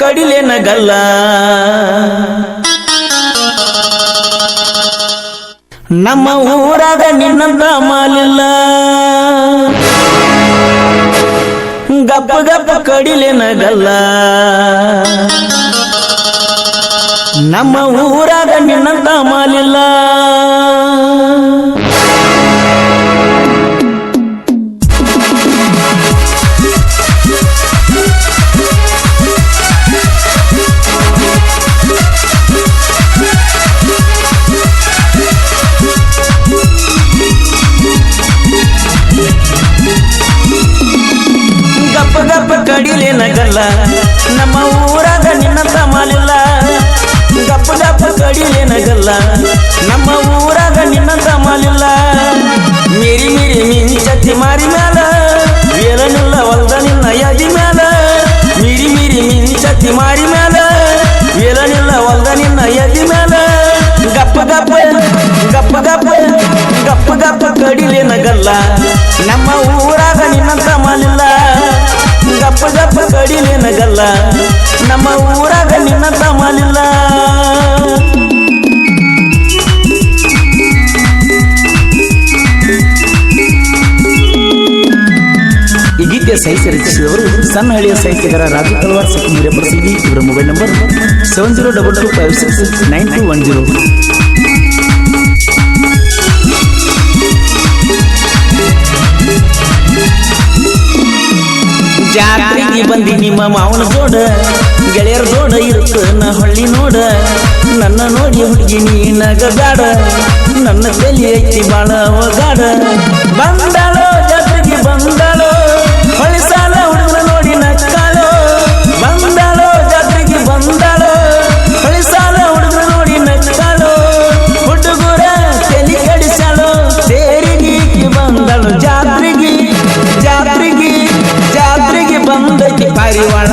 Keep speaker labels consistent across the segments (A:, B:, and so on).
A: ಕಡಿಲೇನ ಗಲ್ಲ ನಮ್ಮ ಊರಾಗ ನಿನ್ನಂತ ಮಾಲಿಲ್ಲ ಗಪ್ಪ ಗಪ್ಪ ಕಡಿಲೇನ ಗಲ್ಲ ನಮ್ಮ ಊರಾಗ ನಿನ್ನಂತ ಮಾಲಿಲ್ಲ ಗಪ್ಪ ಗಪ್ಪ ಕಡಿಲೇನ ಗಲ್ಲ ನಮ್ಮ ಊರಾಗ ನಿನ್ನಂತ ಮಾಲಿಲ್ಲ ಗಪ್ಪ ಗಪ್ಪ ಕಡಿಲೇನ ಗಲ್ಲ ನಮ್ಮ ಊರಾಗ ನಿನ್ನಂತ ಮಾಲಿಲ್ಲ ಮೀರಿ ಮೀರಿ ಮಿಂಚತಿ ಮಾರಿ ಮ್ಯಾಲ ವೇಲನಿಲ್ಲ ಹೊಲ್ದ ನಿನ್ನ ಯದಿ ಮ್ಯಾಲ ಮೀರಿ ಮೀರಿ ಮಿಂಚತಿ ಮಾರಿ ಮ್ಯಾಲ ವೇಲನಿಲ್ಲ ಹೊಲ್ದ ನಿನ್ನ ಯದಿ ಮ್ಯಾಲ ಗಪ್ಪ ಗಪ್ಪ ಗಪ್ಪ ಗಪ್ಪ ಗಪ್ಪ ಗಪ್ಪ ಕಡಿಲೇನ ಗಲ್ಲ ನಮ್ಮ ಊರಾಗ ನಿನ್ನಂತ ಮಾಲಿಲ್ಲ ಗಪ್ಪ ಗಪ್ಪ ಕಡಿಲೇನ ಗಲ್ಲ ನಮ್ಮ ಊರಾಗ ನಿನ್ನಂತ ಮಾಲಿಲ್ಲ ಈ ಗೀತೆಯ ಸಾಹಿತ್ಯ ರಚಿಸಿದವರು ಸಣ್ಣಹಳ್ಳಿಯ ಸಾಹಿತ್ಯಗಾರ ರಾಜು ತಳವಾರ್ ಸಖಿ ಇವರ ಮೊಬೈಲ್ ನಂಬರ್ 7022569210. ಜಾತ್ರೆಗೆ ಬಂದಿ ನಿಮ್ಮ ಮಾವನ ಜೋಡ ಗೆಳೆಯರ ಜೋಡ ಇರುತ್ತ ನ ಹೊಳ್ಳಿ ನೋಡ ನನ್ನ ನೋಡಿ ಹುಡುಗಿ ನೀ ನಗಬ್ಯಾಡ ನನ್ನ ತಲೆ ಐತಿ ಬಾಳ ಒಗಾಡ ಬಂದಾಳೋ ಜಾತ್ರೆಗೆ ಬಂದಾಳೋ ಹೊಳ್ಳಿ ಸಾಲ ಹುಡುಗನ ನೋಡಿ ನಕ್ಕಾಳೋ ಬಂದಾಳೋ ಜಾತ್ರೆಗೆ ಬಂದಾಳೋ ಹೊಳ್ಳಿ ಸಾಲ ಹುಡುಗನ ನೋಡಿ ನಕ್ಕಾಳೋ ಹುಡುಗರ ತಲೆ ಕಡಿಸಾಳೋ ತೇರಿಗೆ ಬಂದಾಳೋ ಜಾತ್ರೆಗೆ ಜಾತ್ರೆಗೆ ಜಾತ್ರೆಗೆ ಬಂದೈತಿ ಪಾರಿವಾಳ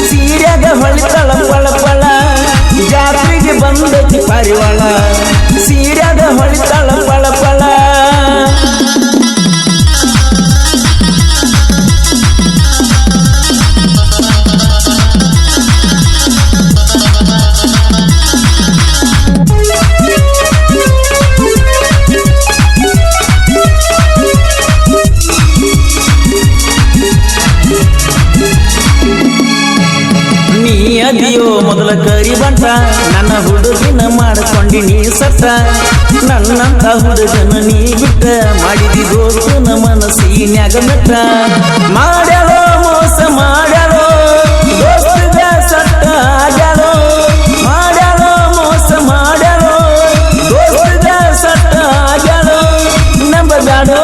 A: ಸೀರ್ಯಾಗ ಹೊಳಿತಾಳ ಪಳ ಪಳ ಜಾತ್ರೆಗೆ ಬಂದೈತಿ ಪಾರಿವಾಳ ಸೀರ್ಯಾಗ ಹೊಳಿತಾಳ ಪಳ ಪಳ ಅದಿಯೋ ಮೊದಲ ಕರಿ ಬಂಟ ನನ್ನ ಹುಡುಗಿನ ಮಾಡ್ಕೊಂಡಿ ನೀ ಸತ್ತ ನನ್ನಂತ ಹುಡುಗನ ನೀ ಬಿಟ್ಟ ಮಾಡಿದಿ ದೋಸ್ತನ ಮನಸ್ಸಿನ್ಯಾಗ ಮೆಟ್ಟ ಮಾಡ್ಯಾಳೋ ಮೋಸ ಮಾಡ್ಯಾಳೋ ದೋಸ್ತಗ ಸತ್ತ ಆಗ್ಯಾಳೋ ಮಾಡ್ಯಾಳೋ ಮೋಸ ಮಾಡ್ಯಾಳೋ ದೋಸ್ತಗ ಸತ್ತ ಆಗ್ಯಾಳೋ ನಂಬಬ್ಯಾಡೋ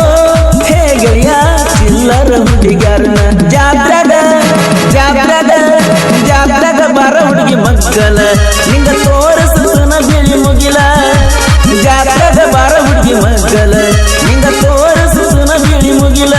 A: ಹೇ ಗೆಳೆಯ ಚಿಲ್ಲರ ಹುಡುಗ್ಯಾರನ ಜಾತ್ರೆಗ ಜಾತ್ರೆಗ ಜಾತ್ರೆಗ ಬರ ಹುಡುಗಿ ಮಕ್ಕಳ ನಿಂಗ ತೋರಿಸುತ್ತನ ಬಿಳಿ ಮುಗಿಲ ಜಾತ್ರೆಗ ಬರ ಹುಡುಗಿ ಮಕ್ಕಳ ನಿಂಗ ತೋರಿಸುತ್ತನ ಬಿಳಿ ಮುಗಿಲ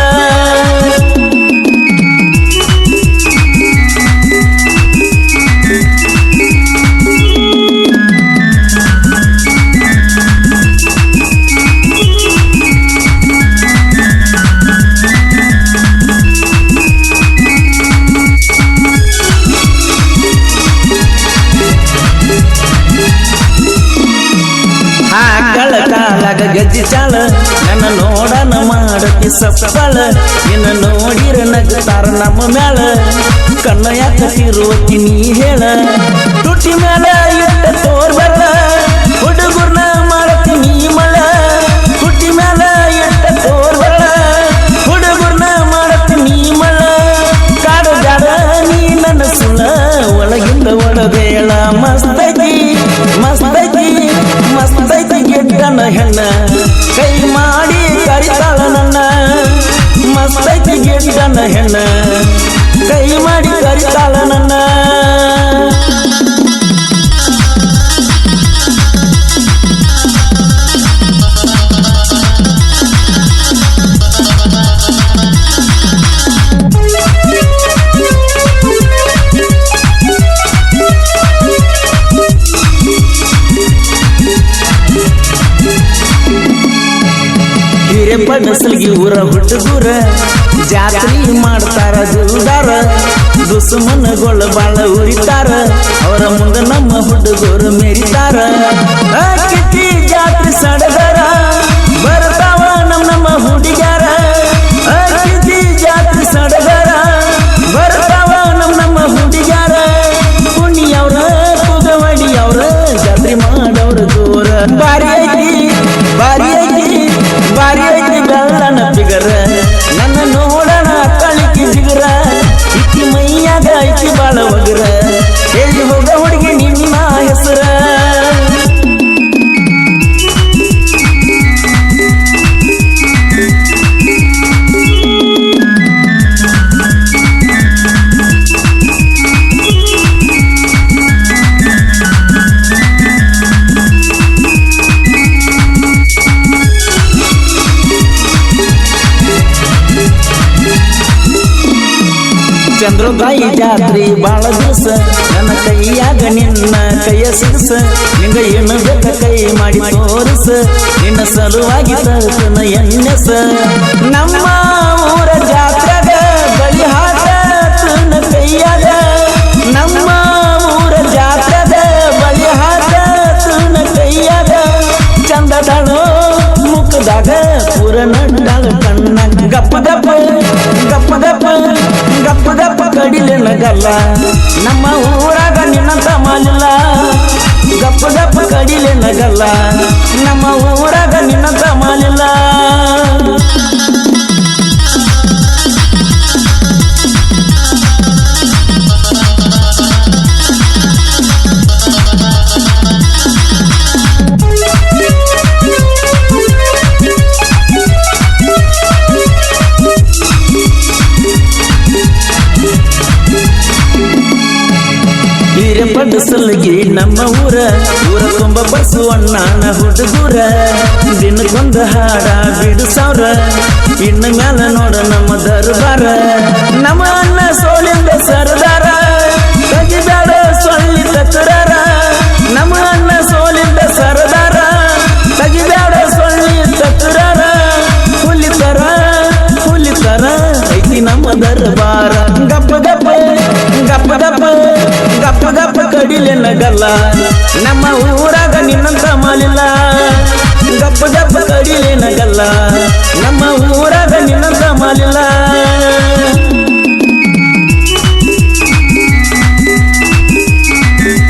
A: ಕಾಲಾಗ ಗಜ್ಜಿ ಚಾಳ ನನ್ನ ನೋಡನ ಮಾಡತಿ ಸಪ್ಪಳ ನಿನ್ನ ನೋಡಿರ ನಗ್ತಾರ ನಮ್ಮ ಮ್ಯಾಳ ಕಣ್ಣ ಯಾಕ ತಿರುವತಿ ನೀ ಹೇಳ ತುಟಿ ಮ್ಯಾಲ ಇಟ್ಟ ತೋರ್ಬಲ್ಲ ಹುಡುಗರ್ನ ಮಾಡತಿ ನೀ ಮಳ ತುಟಿ ಮ್ಯಾಲ ಇಟ್ಟ ತೋರ್ಬಲ್ಲ ಹುಡುಗರ್ನ ಮಾಡತಿ ನೀ ಮಳ ಕಾಡು ಜಾಡ ನೀ ನನ್ನ ಸುಳ ಒಳಗಿಂದ ಒಡಬೇಳ ಮಸ್ತೈತಿ ಮಸ್ತೈತಿ ಮಸ್ತೈತಿ ಗೆಡ್ಡನ ಹೆಣ್ಣ ಕೈ ಮಾಡಿ ಕರಿತಾಳ ನನ್ನ ಮಸ್ತೈತಿ ಗೆಡ್ಡನ ಹೆಣ್ಣ ಕೈ ಮಾಡಿ ಕರಿತಾಳ ನನ್ನ ಹಿರೇಪಡಸಲ್ಗಿ ಊರ ಹುಡುಗೂರ ಜಾತ್ರಿ ಮಾಡ್ತಾರ ಜುಲ್ದಾರ ದುಸ್ಮನಗಳು ಬಾಳ ಉರಿತಾರ ಅವರ ಮುಂದ ನಮ್ಮ ಹುಡುಗರು ಮೆರಿತಾರ ಕಿತ್ತಿ ಜಾತ್ರಿ ಸಡಗರ ಬರ್ತಾವ ನಮ್ಮ ಹುಡುಗ್ಯಾರ ಕಿತ್ತಿ ಜಾತ್ರಿ ಸಡಗರ ಬರ್ತಾವ ನಮ್ಮ ಹುಡುಗ್ಯಾರ ಪುಣ್ಯವ್ರ ಕುಗವಡಿಯವ್ರ ಜಾತ್ರಿ ಮಾಡವ್ರ ಜೋರ ಬಾರಿ ಐತಿ ಬಾರಿ ಐತಿ ಬಾರಿ ಐತಿ ಗಲ್ಲನ ಬಿಗರ ನನ್ನ ನೋಡಣ ಕಳಿಕಿ ಜಿಗರ ಇಕ್ಕಿ ಮೈಯಾಗ ಐತಿ ಬಾಳ ಒಗರ ಎಲ್ಲಿ ಹೋಗ ಹುಡುಗಿ ನಿನ್ನ ಹೆಸರ ಚಂದ್ರಗಾಯಿ ಜಾತ್ರಿ ಬಾಳ ದಿವಸ ನನ್ನ ಕೈಯಾಗ ನಿನ್ನ ಕೈಯ ಸಿಗಸ ನಿಂಗ ಏನು ಬೇಕ ಕೈ ಮಾಡಿ ತೋರಿಸ ನಿನ್ನ ಸಲುವಾಗಿ ತರ್ತನ ಎಣ್ಣೆಸ ನಮ್ಮ ಊರ ಜಾತ್ರೆಗ ಬಳಿ ಹಾಕತನ ಕೈಯಾಗ ನಮ್ಮ ಊರ ಜಾತ್ರೆಗ ಬಳಿ ಹಾಕತನ ಕೈಯಾಗ ಚಂದದಳು ಮುಖದಾಗ ಪೂರ ನಂಡಾಳ ಕಣ್ಣ ಗಪ್ಪ ಗಪ್ಪ ಗಪ್ಪ ಗಪ್ಪ ಗಪ್ಪ ಗಪ್ಪ ಕಡಿಲೆ ನಗಲ್ಲ ನಮ್ಮ ಊರಾಗ ನಿನ್ನಂತ ಮಾಲಿಲ್ಲ ಗಪ್ಪ ಗಪ್ಪ ಕಡಿಲೆ ನಗಲ್ಲ ನಮ್ಮ ಊರಾಗ ನಿನ್ನಂತ ಮಾಲಿಲ್ಲ ಹಿರೇಪಡಸಲ್ಗಿ ನಮ್ಮ ಊರ ತುಂಬ ಬಸವಣ್ಣನ ಹುಡುಗೂರ ದಿನಕ್ಕೊಂದು ಹಾಡ ಬಿಡಿಸವ್ರ ಇನ್ನ ಮ್ಯಾಲ ನೋಡ ನಮ್ಮ ದರ್ಬಾರ ನಮ್ಮ ಅಣ್ಣ ಸೋಲಿಂದ ಸರದಾರ ತಗಿದಾಡ ಸೊಳ್ಳಿ ತಕರಾರ ನಮ್ಮ ಅಣ್ಣ ಸೋಲಿಂದ ಸರದಾರ ತಗಿದಾಡ ಸೊಳ್ಳಿ ತಕರಾರ ಹುಲಿತರ ಹುಲಿತರ ಐತಿ ನಮ್ಮ ದರ್ಬಾರ ಗಪ್ಪ ಗಪ್ಪ ಗಪ್ಪ ಗಪ್ಪ ಗಪ್ಪ ಗಪ್ಪ ಕಡಿಲೆ ನಗಲ್ಲ ನಮ್ಮ ಊರಾಗ ನಿನ್ನಂತ ಮಾಲಿಲ್ಲ ಗಪ್ಪ ಗಪ್ಪ ಕಡಿಲೆ ನಗಲ್ಲ ನಮ್ಮ ಊರಾಗ ನಿನ್ನಂತ ಮಾಲಿಲ್ಲ